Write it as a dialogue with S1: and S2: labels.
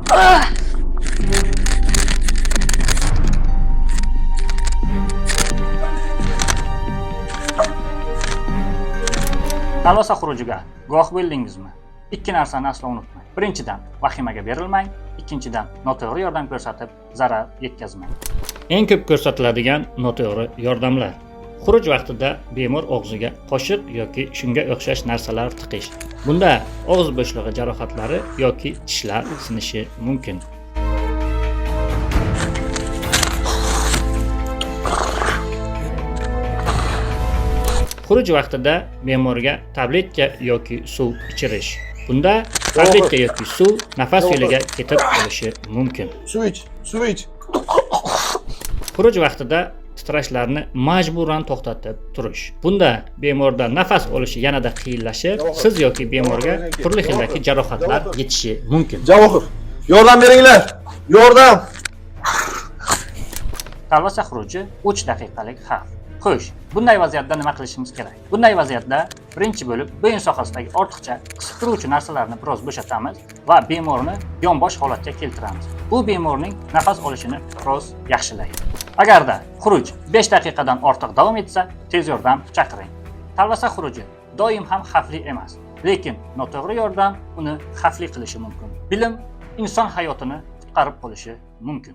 S1: Talvasa xurujiga guvoh bo'ldingizmi? Ikki narsani aslo unutmang. Birinchidan, vahimaga berilmang. Ikkinchidan, noto'g'ri yordam ko'rsatib, zarar yetkazmang. Eng ko'p ko'rsatiladigan noto'g'ri yordamlar. Xuruj vaqtida bemor og'ziga qoshiq yoki shunga o'xshash narsalar tiqish. Bunda og'iz bo'shlig'i jarohatlari yoki tishlar sinishi mumkin. Xuruj vaqtida bemorga tabletka yoki suv ichirish. Bunda tabletka yoki suv nafas yo'liga ketib qolishi mumkin.
S2: Suv ich.
S1: Xuruj vaqtida titrashlarni majburan to'xtatib turish. Bunda bemorda nafas olishi yanada qiyinlashib, siz yoki bemorga turli xildagi jarohatlar yetishi mumkin.
S2: Javohir, yordam beringlar. Yordam.
S1: Talvasa xuruji 3 daqiqalik xavf. Xo'sh, bunday vaziyatda nima qilishimiz kerak? Bunday vaziyatda birinchi bo'lib bo'yin sohasidagi ortiqcha qisib turuvchi narsalarni biroz bo'shatamiz va bemorni yonbosh holatga keltiramiz. Bu bemorning nafas olishini biroz yaxshilaydi. Agarda xuruj 5 daqiqadan ortiq davom etsa, tez yordam chaqiring. Talvasa xuruji doim ham xavfli emas, lekin noto'g'ri yordam uni xavfli qilishi mumkin. Bilim inson hayotini qutqarib qolishi mumkin.